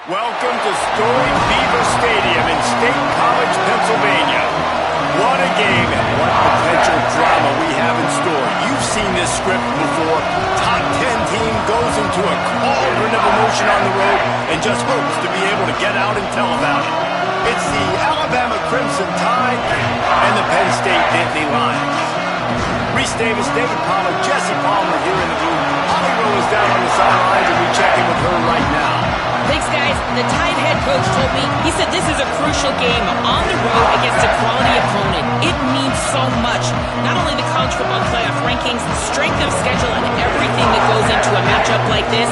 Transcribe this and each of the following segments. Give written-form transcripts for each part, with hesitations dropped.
Welcome to storied Beaver Stadium in State College, Pennsylvania. What a game and what potential drama we have in store. You've seen this script before. Top 10 team goes into a cauldron of emotion on the road and just hopes to be able to get out and tell about it. It's the Alabama Crimson Tide and the Penn State Nittany Lions. Reese Davis, David Pollard, Jesse Palmer here in the booth. Holly Rowe is down on the sidelines, and we check in with her right now. Thanks, guys. The Tide head coach told me, he said this is a crucial game on the road against a quality opponent. It means so much. Not only the college football playoff rankings, strength of schedule, and everything that goes into a matchup like this.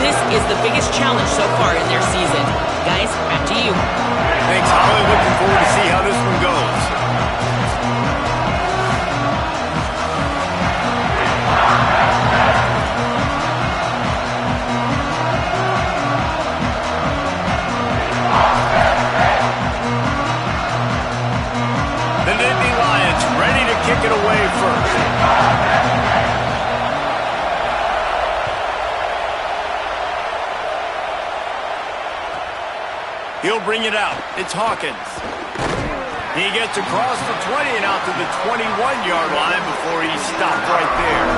This is the biggest challenge so far in their season. Guys, back to you. Thanks, Holly. Looking forward to see how this one goes. Kick it away first. He'll bring it out. It's Hawkins. He gets across the 20 and out to the 21-yard line before he stopped right there.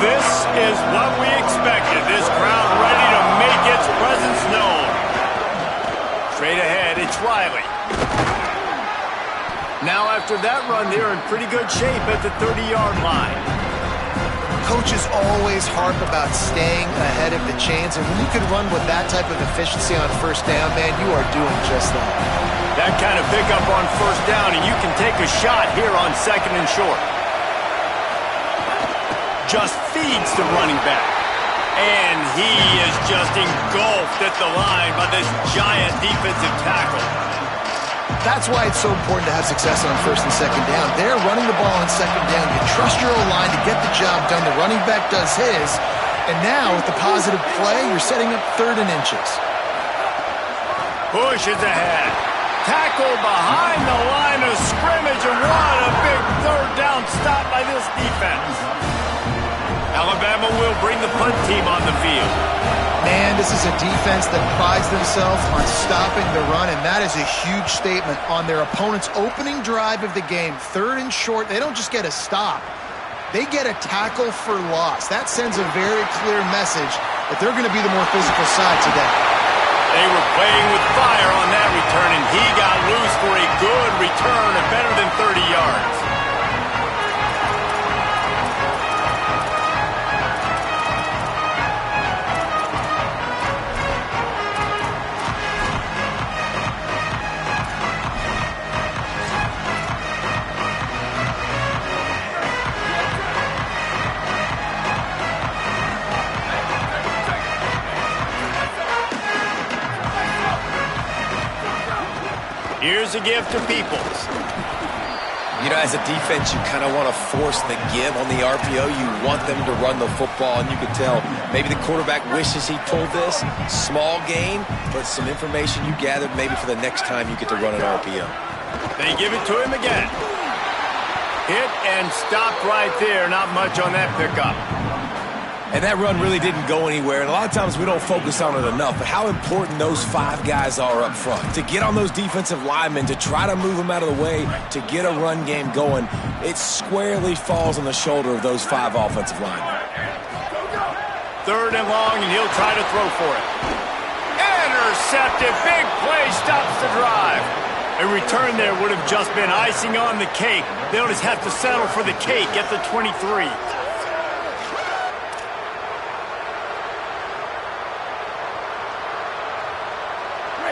This is what we expected. This crowd ready to make its presence known. Straight ahead, it's Riley. Now after that run, they're in pretty good shape at the 30-yard line. Coaches always harp about staying ahead of the chains, and when you can run with that type of efficiency on first down, man, you are doing just that. That kind of pickup on first down, and you can take a shot here on second and short. Just feeds the running back. And he is just engulfed at the line by this giant defensive tackle. That's why it's so important to have success on first and second down. They're running the ball on second down. You trust your O-line to get the job done. The running back does his. And now, with the positive play, you're setting up third and inches. Push is ahead. Tackle behind the line of scrimmage. And what a big third down stop by this defense. Alabama will bring the punt team on the field. Man, this is a defense that prides themselves on stopping the run, and that is a huge statement on their opponent's opening drive of the game. Third and short, they don't just get a stop. They get a tackle for loss. That sends a very clear message that they're going to be the more physical side today. They were playing with fire on that return, and he got loose for a good return of better than 30 yards. Here's a gift to Peoples. You know, as a defense, you kind of want to force the give on the RPO. You want them to run the football, and you can tell maybe the quarterback wishes he pulled this. Small gain, but some information you gathered maybe for the next time you get to run an RPO. They give it to him again. Hit and stopped right there. Not much on that pickup. And that run really didn't go anywhere. And a lot of times we don't focus on it enough, but how important those five guys are up front. To get on those defensive linemen, to try to move them out of the way, to get a run game going, it squarely falls on the shoulder of those five offensive linemen. Third and long, and he'll try to throw for it. Intercepted. Big play stops the drive. A return there would have just been icing on the cake. They'll just have to settle for the cake at the 23.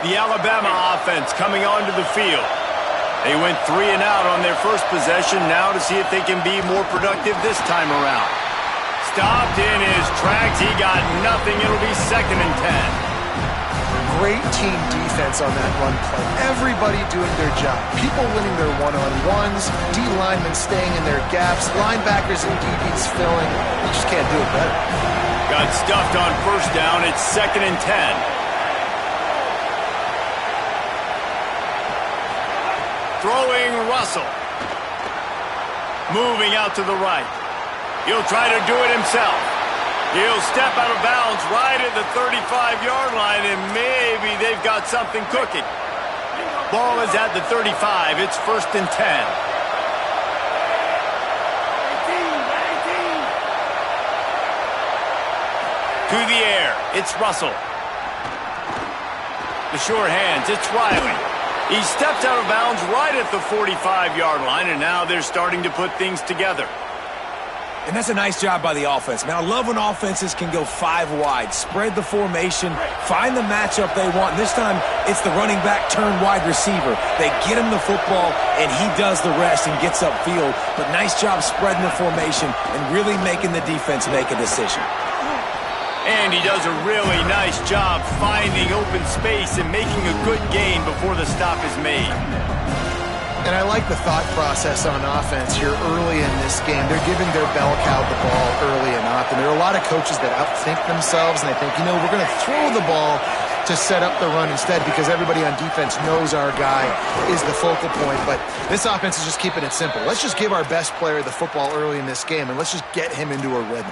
The Alabama offense coming onto the field. They went 3 and out on their first possession, now to see if they can be more productive this time around. Stopped in his tracks. He got nothing. It'll be 2nd and 10. Great team defense on that run play. Everybody doing their job. People winning their one-on-ones, D linemen staying in their gaps, linebackers and DBs filling. You just can't do it better. Got stuffed on first down. It's 2nd and 10. Throwing Russell. Moving out to the right. He'll try to do it himself. He'll step out of bounds right at the 35-yard line, and maybe they've got something cooking. Ball is at the 35. It's 1st and 10. To the air, it's Russell. The sure hands, it's Riley. He stepped out of bounds right at the 45-yard line, and now they're starting to put things together. And that's a nice job by the offense. Man, I love when offenses can go 5 wide, spread the formation, find the matchup they want. This time, it's the running back turned wide receiver. They get him the football, and he does the rest and gets upfield. But nice job spreading the formation and really making the defense make a decision. And he does a really nice job finding open space and making a good gain before the stop is made. And I like the thought process on offense here early in this game. They're giving their bell cow the ball early and often. There are a lot of coaches that outthink themselves, and they think, you know, we're going to throw the ball to set up the run instead because everybody on defense knows our guy is the focal point. But this offense is just keeping it simple. Let's just give our best player the football early in this game, and let's just get him into a rhythm.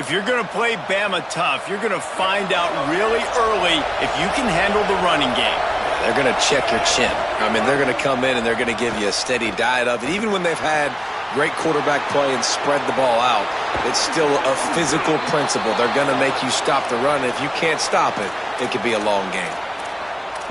If you're going to play Bama tough, you're going to find out really early if you can handle the running game. They're going to check your chin. I mean, they're going to come in and they're going to give you a steady diet of it. Even when they've had great quarterback play and spread the ball out, it's still a physical principle. They're going to make you stop the run. If you can't stop it, it could be a long game.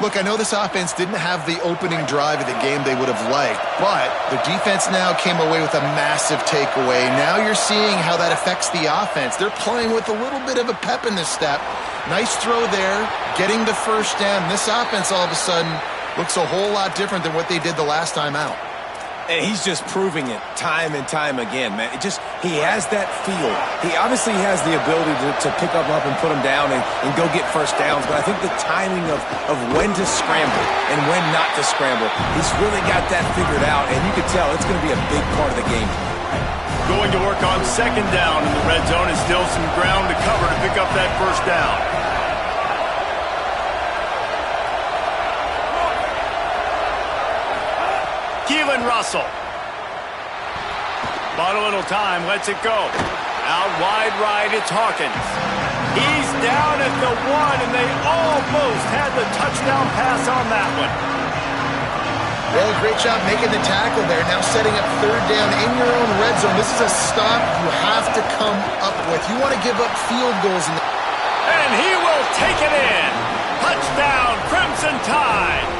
Look, I know this offense didn't have the opening drive of the game they would have liked, but the defense now came away with a massive takeaway. Now you're seeing how that affects the offense. They're playing with a little bit of a pep in the step. Nice throw there, getting the first down. This offense all of a sudden looks a whole lot different than what they did the last time out. And he's just proving it time and time again, man. He has that feel. He obviously has the ability to pick up and put him down and go get first downs. But I think the timing of when to scramble and when not to scramble, he's really got that figured out. And you can tell it's going to be a big part of the game. Going to work on 2nd down in the red zone, and still some ground to cover to pick up that first down. Keelan Russell. Bought a little time, lets it go. Out wide right, it's Hawkins. He's down at the 1, and they almost had the touchdown pass on that one. Well, great job making the tackle there. Now setting up 3rd down in your own red zone. This is a stop you have to come up with. You want to give up field goals. And he will take it in. Touchdown, Crimson Tide.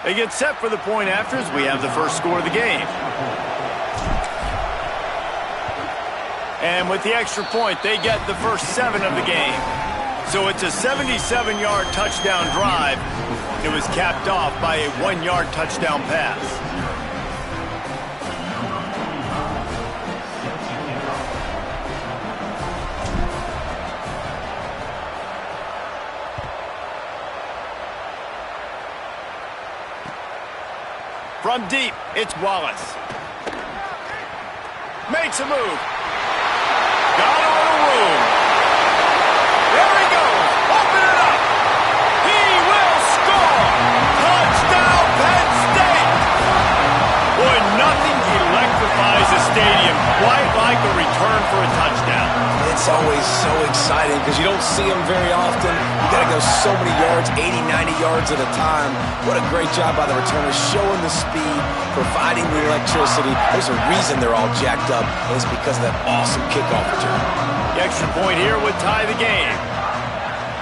They get set for the point after as we have the first score of the game. And with the extra point, they get the first 7 of the game. So it's a 77-yard touchdown drive. It was capped off by a 1-yard touchdown pass. From deep, it's Wallace. Makes a move. Got a little room. There he goes. Open it up. He will score. Touchdown, Penn State. Boy, nothing electrifies a stadium quite like a return for a touchdown. It's always so exciting because you don't see them very often. You got to go so many yards, 80, 90 yards at a time. What a great job by the returners, showing the speed, providing the electricity. There's a reason they're all jacked up, and it's because of that awesome kickoff return. The extra point here would tie the game.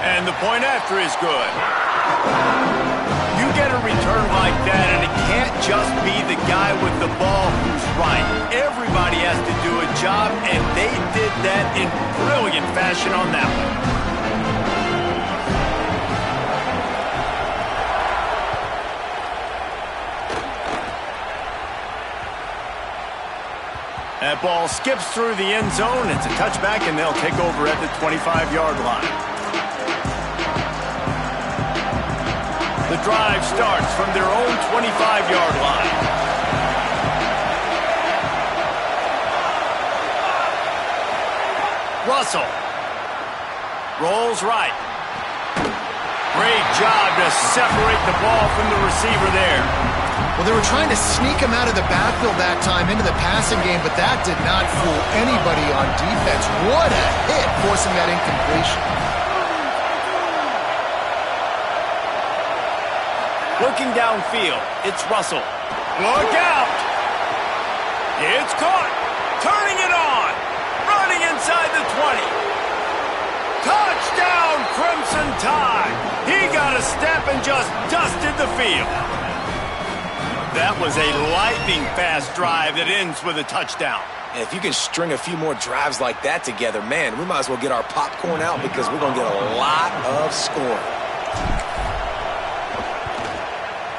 And the point after is good. You get a return like that, and it can't just be the guy with the ball who's right. Everybody has to do a job, and they did that in brilliant fashion on that one. That ball skips through the end zone. It's a touchback, and they'll take over at the 25-yard line. The drive starts from their own 25-yard line. Russell Rolls right. Great job to separate the ball from the receiver there. Well, they were trying to sneak him out of the backfield that time into the passing game, but that did not fool anybody on defense. What a hit, forcing that incompletion. Looking downfield, it's Russell. Look out! It's caught. Turning it on. Running inside the 20. Touchdown, Crimson Tide. He got a step and just dusted the field. That was a lightning-fast drive that ends with a touchdown. And if you can string a few more drives like that together, man, we might as well get our popcorn out because we're going to get a lot of scoring.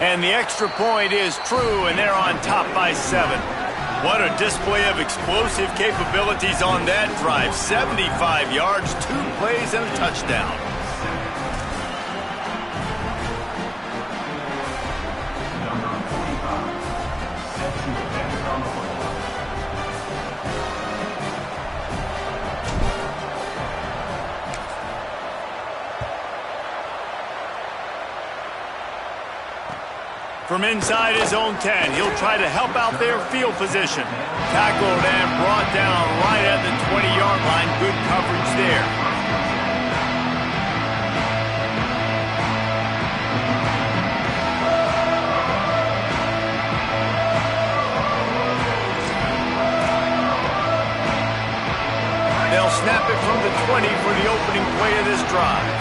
And the extra point is true, and they're on top by 7. What a display of explosive capabilities on that drive. 75 yards, 2 plays, and a touchdown. From inside his own 10, he'll try to help out their field position. Tackled and brought down right at the 20-yard line. Good coverage there. They'll snap it from the 20 for the opening play of this drive.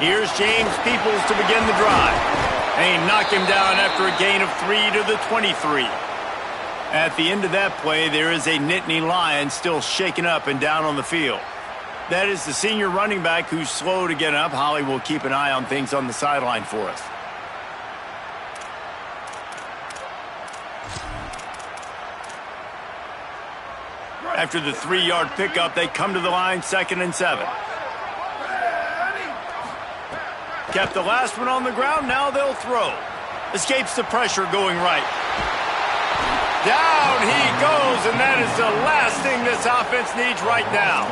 Here's James Peoples to begin the drive. And he knocked him down after a gain of 3 to the 23. At the end of that play, there is a Nittany Lion still shaken up and down on the field. That is the senior running back who's slow to get up. Holly will keep an eye on things on the sideline for us. After the 3-yard pickup, they come to the line, 2nd and 7. Kept the last one on the ground, now they'll throw. Escapes the pressure going right. Down he goes, and that is the last thing this offense needs right now.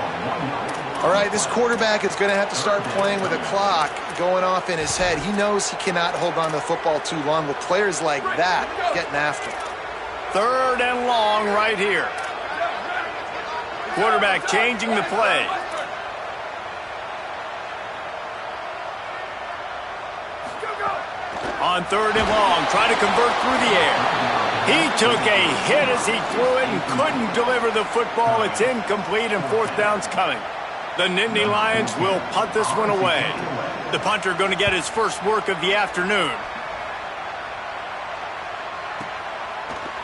All right, this quarterback is going to have to start playing with a clock going off in his head. He knows he cannot hold on to the football too long with players like that getting after him. 3rd and long right here. Quarterback changing the play. On 3rd and long, try to convert through the air. He took a hit as he threw it and couldn't deliver the football. It's incomplete and 4th down's coming. The Nittany Lions will punt this one away. The punter going to get his first work of the afternoon.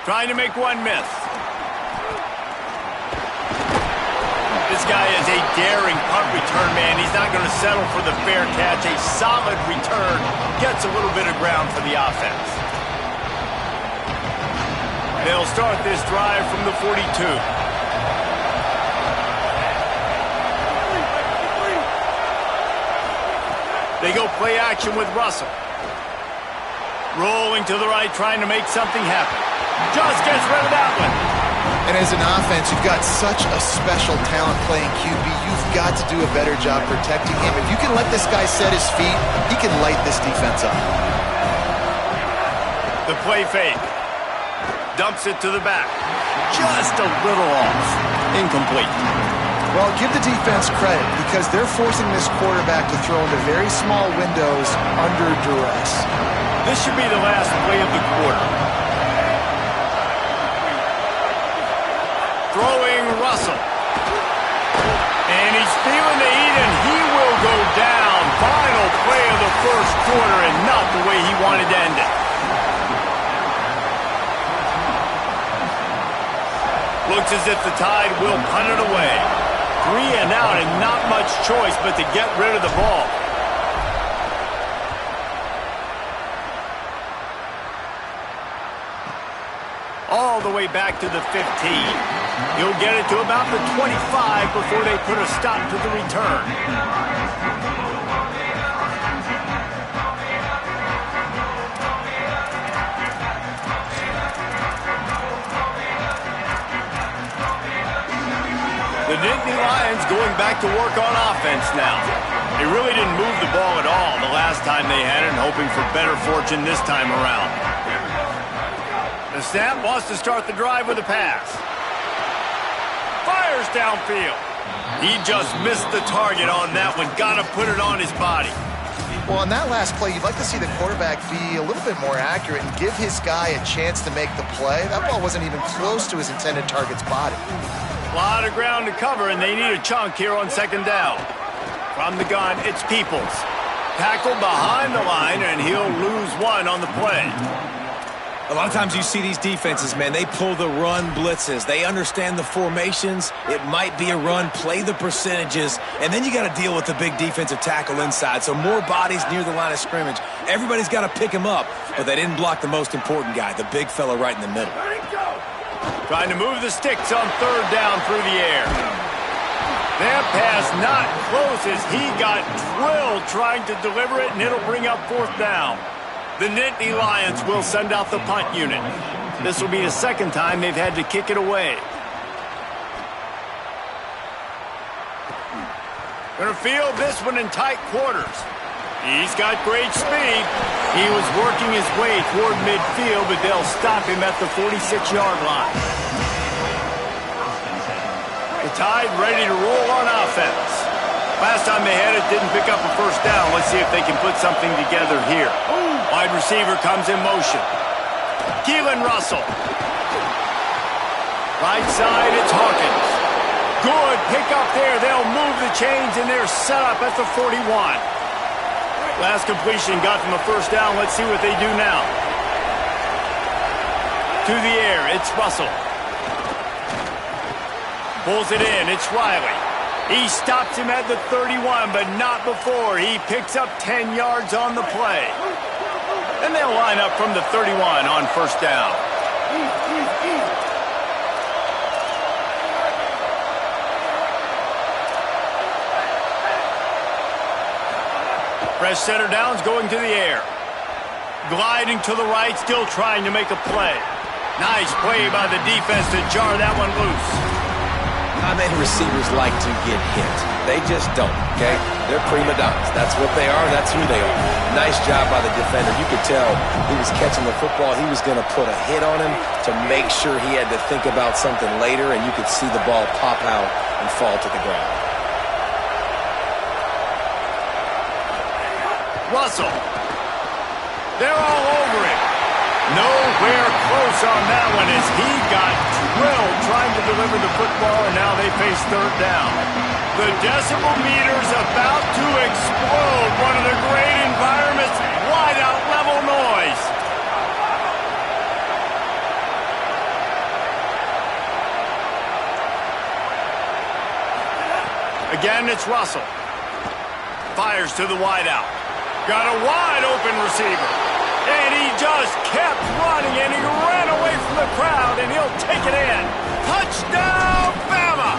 Trying to make one miss. This guy is a daring punt return man. He's not going to settle for the fair catch. A solid return gets a little bit of ground for the offense. They'll start this drive from the 42. They go play action with Russell. Rolling to the right, trying to make something happen. Just gets rid of that one. And as an offense, you've got such a special talent playing QB. You've got to do a better job protecting him. If you can let this guy set his feet, he can light this defense up. The play fake. Dumps it to the back. Just a little off. Incomplete. Well, give the defense credit because they're forcing this quarterback to throw into very small windows under duress. This should be the last play of the quarter. Throwing Russell. And he's feeling the heat, and he will go down. Final play of the first quarter, and not the way he wanted to end it. Looks as if the Tide will punt it away. 3 and out, and not much choice but to get rid of the ball. All the way back to the 15. He'll get it to about the 25 before they put a stop to the return. The Nittany Lions going back to work on offense now. They really didn't move the ball at all the last time they had it, and hoping for better fortune this time around. The snap wants to start the drive with a pass. Fires downfield. He just missed the target on that one. Got to put it on his body. Well, on that last play, you'd like to see the quarterback be a little bit more accurate and give his guy a chance to make the play. That ball wasn't even close to his intended target's body. A lot of ground to cover, and they need a chunk here on second down. From the gun, it's Peoples. Tackled behind the line, and he'll lose one on the play. A lot of times you see these defenses, man, they pull the run blitzes. They understand the formations. It might be a run, play the percentages, and then you got to deal with the big defensive tackle inside. So more bodies near the line of scrimmage. Everybody's got to pick him up, but they didn't block the most important guy, the big fella right in the middle. Trying to move the sticks on third down through the air. That pass not close as he got drilled trying to deliver it, and it'll bring up fourth down. The Nittany Lions will send out the punt unit. This will be the second time they've had to kick it away. Gonna field this one in tight quarters. He's got great speed. He was working his way toward midfield, but they'll stop him at the 46-yard line. The Tide ready to roll on offense. Last time they had it, didn't pick up a first down. Let's see if they can put something together here. Wide receiver comes in motion. Keelan Russell. Right side, it's Hawkins. Good pick up there. They'll move the chains, and they're set up at the 41. Last completion got them a first down. Let's see what they do now. To the air, it's Russell. Pulls it in, it's Riley. He stops him at the 31, but not before. He picks up 10 yards on the play. And they'll line up from the 31 on first down. Fresh center downs going to the air. Gliding to the right, still trying to make a play. Nice play by the defense to jar that one loose. I mean, receivers like to get hit. They just don't, okay? They're prima donnas. That's what they are. That's who they are. Nice job by the defender. You could tell he was catching the football. He was going to put a hit on him to make sure he had to think about something later, and you could see the ball pop out and fall to the ground. Russell. They're all over him. Nowhere close on that one as he got drilled trying to deliver the football, and now they face third down. The decibel meter's about to explode. One of the great environments, wide out level noise. Again, it's Russell. Fires to the wide out. Got a wide open receiver. And he just kept running, and he ran away from the crowd, and he'll take it in. Touchdown, Bama!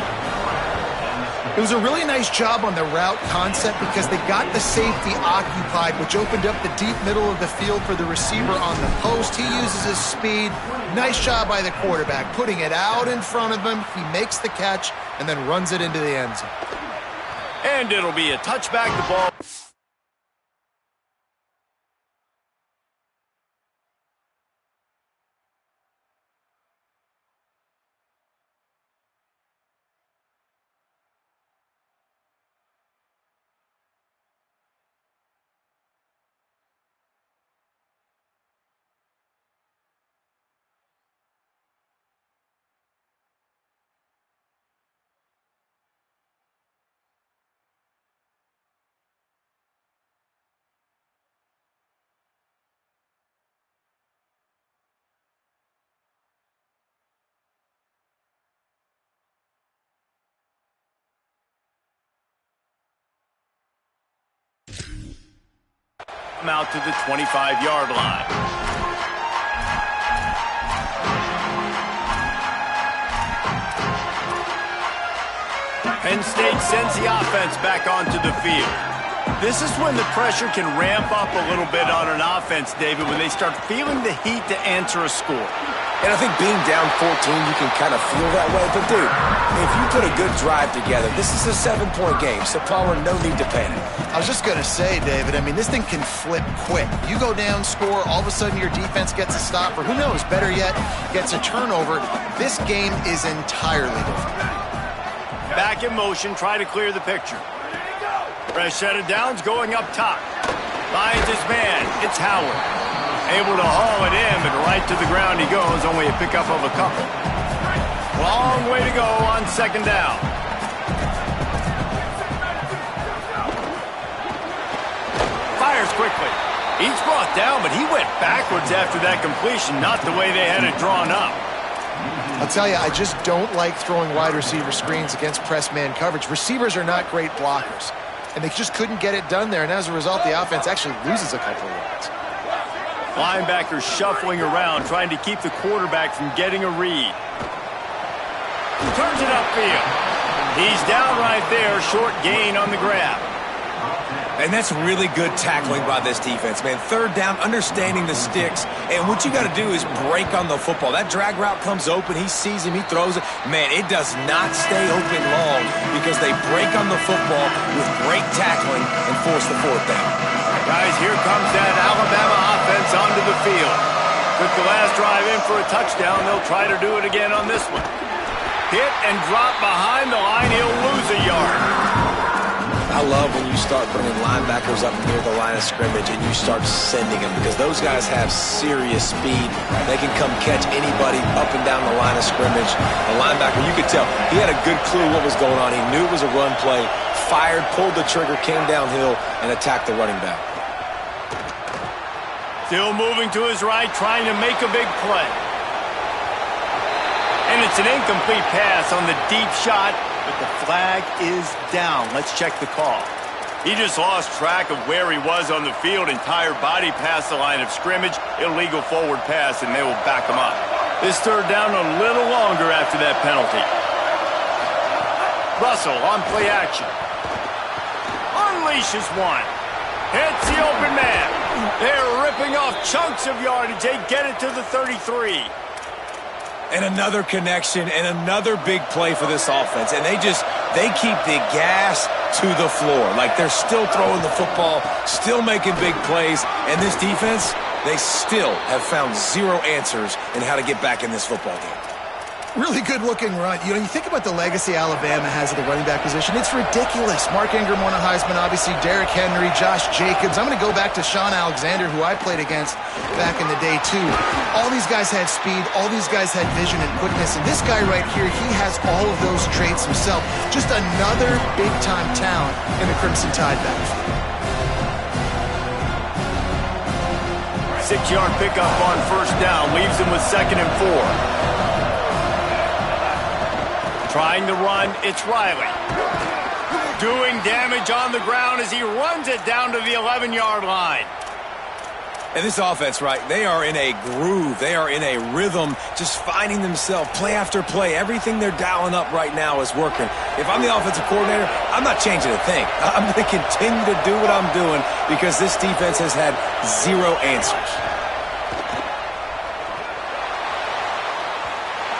It was a really nice job on the route concept because they got the safety occupied, which opened up the deep middle of the field for the receiver on the post. He uses his speed. Nice job by the quarterback, putting it out in front of him. He makes the catch and then runs it into the end zone. And it'll be a touchback. The ball. Out to the 25-yard line. Penn State sends the offense back onto the field. This is when the pressure can ramp up a little bit on an offense, David, when they start feeling the heat to answer a score. And I think being down 14, you can kind of feel that way. But, dude, if you put a good drive together, this is a 7-point game, so Palmer, no need to panic. I was just going to say, David, I mean, this thing can flip quick. You go down, score, all of a sudden your defense gets a stop, or who knows, better yet, gets a turnover. This game is entirely different. Back in motion, try to clear the picture. Fresh set of downs going up top. Finds his man. It's Howard. Able to haul it in, but right to the ground he goes. Only a pickup of a couple. Long way to go on second down. Fires quickly. He's brought down, but he went backwards after that completion, not the way they had it drawn up. I'll tell you, I just don't like throwing wide receiver screens against press man coverage. Receivers are not great blockers, and they just couldn't get it done there, and as a result, the offense actually loses a couple of yards. Linebackers shuffling around, trying to keep the quarterback from getting a read. Turns it upfield. He's down right there, short gain on the grab. And that's really good tackling by this defense, man. Third down, understanding the sticks. And what you got to do is break on the football. That drag route comes open. He sees him. He throws it. Man, it does not stay open long because they break on the football with great tackling and force the fourth down. Guys, here comes that Alabama offense onto the field. Took the last drive in for a touchdown. They'll try to do it again on this one. Hit and drop behind the line. He'll lose a yard. I love when you start bringing linebackers up near the line of scrimmage and you start sending them because those guys have serious speed. They can come catch anybody up and down the line of scrimmage. The linebacker, you could tell, he had a good clue what was going on. He knew it was a run play, fired, pulled the trigger, came downhill, and attacked the running back. Still moving to his right, trying to make a big play. And it's an incomplete pass on the deep shot, but the flag is down. Let's check the call. He just lost track of where he was on the field. Entire body past the line of scrimmage. Illegal forward pass, and they will back him up. This third down a little longer after that penalty. Russell on play action. Unleashes one. Hits the open man. They're ripping off chunks of yardage. They get it to the 33. And another connection and another big play for this offense. And they keep the gas to the floor. Like they're still throwing the football, still making big plays. And this defense, they still have found zero answers in how to get back in this football game. Really good-looking run. You know, you think about the legacy Alabama has at the running back position. It's ridiculous. Mark Ingram won a Heisman, obviously. Derrick Henry, Josh Jacobs. I'm going to go back to Sean Alexander, who I played against back in the day, too. All these guys had speed. All these guys had vision and quickness. And this guy right here, he has all of those traits himself. Just another big-time talent in the Crimson Tide backfield. 6-yard pickup on first down. Leaves him with 2nd and 4. Trying to run, it's Riley. Doing damage on the ground as he runs it down to the 11-yard line. And this offense, right, they are in a groove. They are in a rhythm, just finding themselves play after play. Everything they're dialing up right now is working. If I'm the offensive coordinator, I'm not changing a thing. I'm going to continue to do what I'm doing because this defense has had zero answers.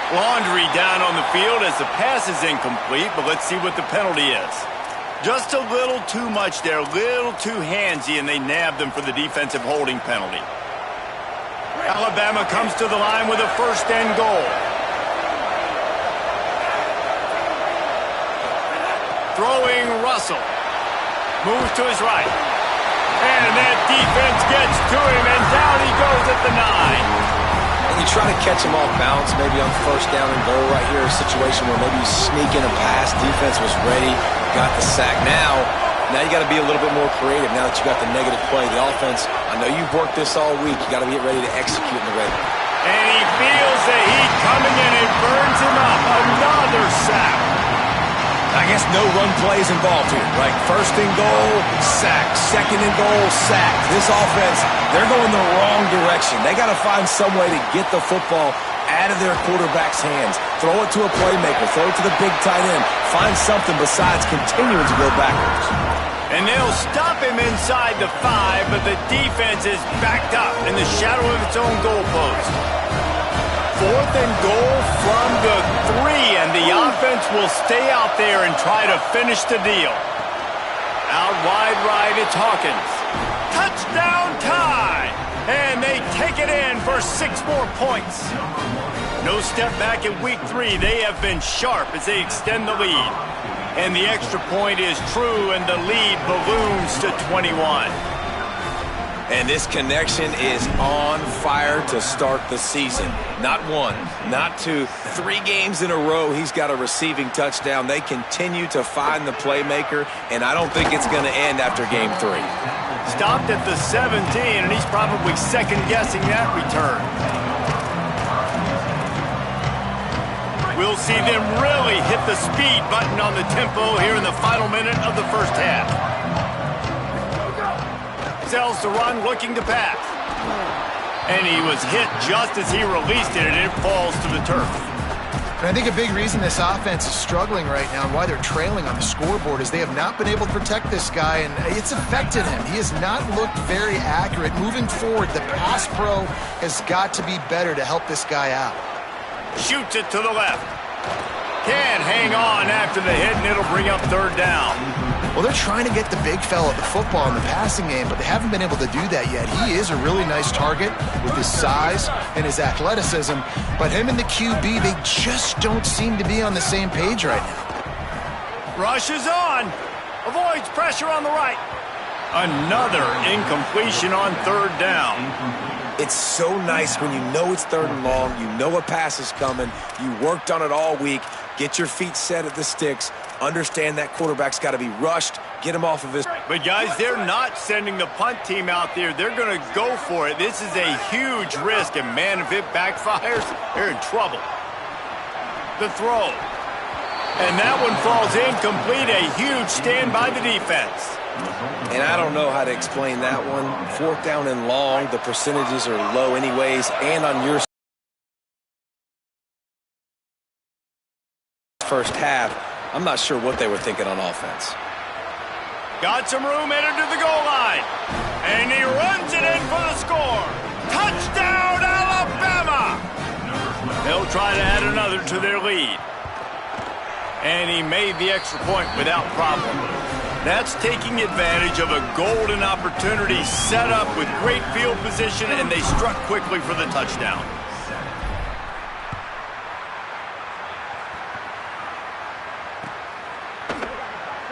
Laundry down on the field as the pass is incomplete, but let's see what the penalty is. Just a little too much there, a little too handsy, and they nabbed them for the defensive holding penalty. Alabama comes to the line with a 1st and goal. Throwing Russell. Moves to his right. And that defense gets to him, and down he goes at the 9. You try to catch him off balance, maybe on 1st down and goal right here, a situation where maybe you sneak in a pass, defense was ready, got the sack. Now you got to be a little bit more creative now that you got the negative play. The offense, I know you've worked this all week. You got to get ready to execute in the red. And he feels the heat coming in. It burns him up. Another sack. I guess no run plays involved here, right? 1st and goal, sack. 2nd and goal, sack. This offense, they're going the wrong direction. They got to find some way to get the football out of their quarterback's hands. Throw it to a playmaker. Throw it to the big tight end. Find something besides continuing to go backwards. And they'll stop him inside the 5, but the defense is backed up in the shadow of its own goalpost. 4th and goal from the 3, and the offense will stay out there and try to finish the deal. Out wide right, it's Hawkins. Touchdown tie! And they take it in for 6 more points. No step back in week 3. They have been sharp as they extend the lead. And the extra point is true, and the lead balloons to 21. And this connection is on fire to start the season. Not 1, not 2, 3 games in a row he's got a receiving touchdown. They continue to find the playmaker, and I don't think it's going to end after game 3. Stopped at the 17, and he's probably second-guessing that return. We'll see them really hit the speed button on the tempo here in the final minute of the first half. Sells the run, looking to pass. And he was hit just as he released it, and it falls to the turf. And I think a big reason this offense is struggling right now and why they're trailing on the scoreboard is they have not been able to protect this guy, and it's affected him. He has not looked very accurate. Moving forward, the pass pro has got to be better to help this guy out. Shoots it to the left. Can't hang on after the hit, and it'll bring up 3rd down. Well, they're trying to get the big fella the football in the passing game, but they haven't been able to do that yet. He is a really nice target with his size and his athleticism, but him and the QB, they just don't seem to be on the same page right now. Rush is on. Avoids pressure on the right. Another incompletion on 3rd down. It's so nice when you know it's 3rd and long, you know a pass is coming, you worked on it all week, get your feet set at the sticks, understand that quarterback's got to be rushed, get him off of his... But, guys, they're not sending the punt team out there. They're going to go for it. This is a huge risk, and, man, if it backfires, they're in trouble. The throw. And that one falls incomplete. A huge stand by the defense. And I don't know how to explain that one. 4th down and long, the percentages are low anyways, and on your first half, I'm not sure what they were thinking on offense. Got some room, entered to the goal line. And he runs it in for the score. Touchdown, Alabama! They'll try to add another to their lead. And he made the extra point without problem. That's taking advantage of a golden opportunity set up with great field position, and they struck quickly for the touchdown.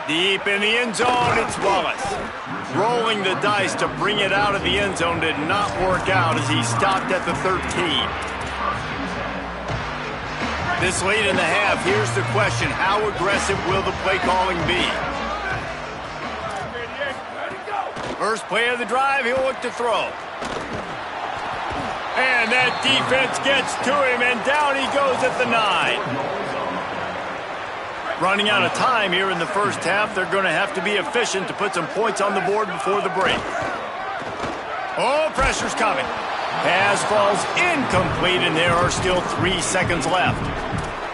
Deep in the end zone, it's Wallace. Rolling the dice to bring it out of the end zone did not work out as he stopped at the 13. This late in the half, here's the question: how aggressive will the play calling be? First play of the drive, he'll look to throw. And that defense gets to him, and down he goes at the 9. Running out of time here in the first half. They're going to have to be efficient to put some points on the board before the break. Oh, pressure's coming. Pass falls incomplete, and there are still 3 seconds left.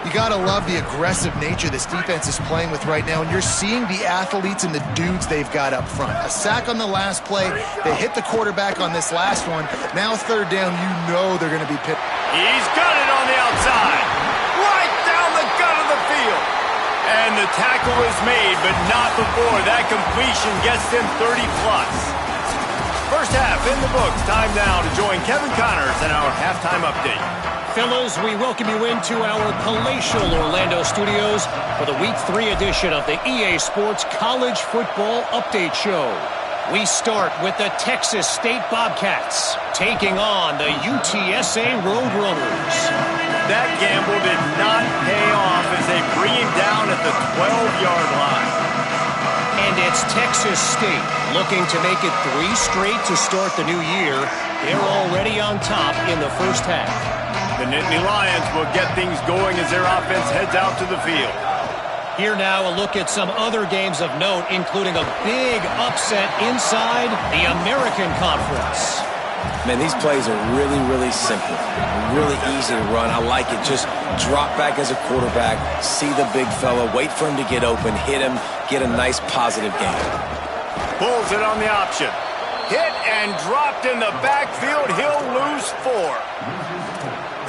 You got to love the aggressive nature this defense is playing with right now, and you're seeing the athletes and the dudes they've got up front. A sack on the last play. They hit the quarterback on this last one. Now 3rd down, you know they're going to be picked. He's got it on the outside. Right down the gut of the field. And the tackle is made, but not before that completion gets them 30-plus. First half in the books. Time now to join Kevin Connors in our halftime update. Fellas, we welcome you into our palatial Orlando studios for the Week 3 edition of the EA Sports College Football Update Show. We start with the Texas State Bobcats taking on the UTSA Roadrunners. That gamble did not pay off as they bring him down at the 12-yard line. And it's Texas State looking to make it 3 straight to start the new year. They're already on top in the first half. The Nittany Lions will get things going as their offense heads out to the field. Here now, a look at some other games of note, including a big upset inside the American Conference. Man, these plays are really, really simple. Really easy to run. I like it. Just drop back as a quarterback, see the big fella, wait for him to get open, hit him, get a nice positive game. Pulls it on the option. Hit and dropped in the backfield. He'll lose 4.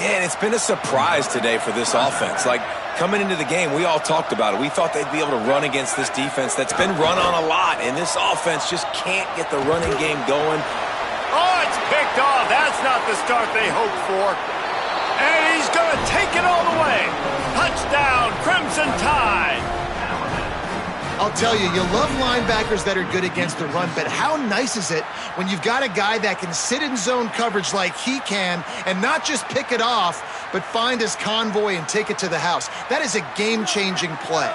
Yeah, and it's been a surprise today for this offense. Like, coming into the game, we all talked about it. We thought they'd be able to run against this defense that's been run on a lot, and this offense just can't get the running game going. Oh, it's picked off. That's not the start they hoped for. And he's going to take it all the way. Touchdown, Crimson Tide. I'll tell you, you love linebackers that are good against the run, but how nice is it when you've got a guy that can sit in zone coverage like he can and not just pick it off, but find his convoy and take it to the house. That is a game-changing play.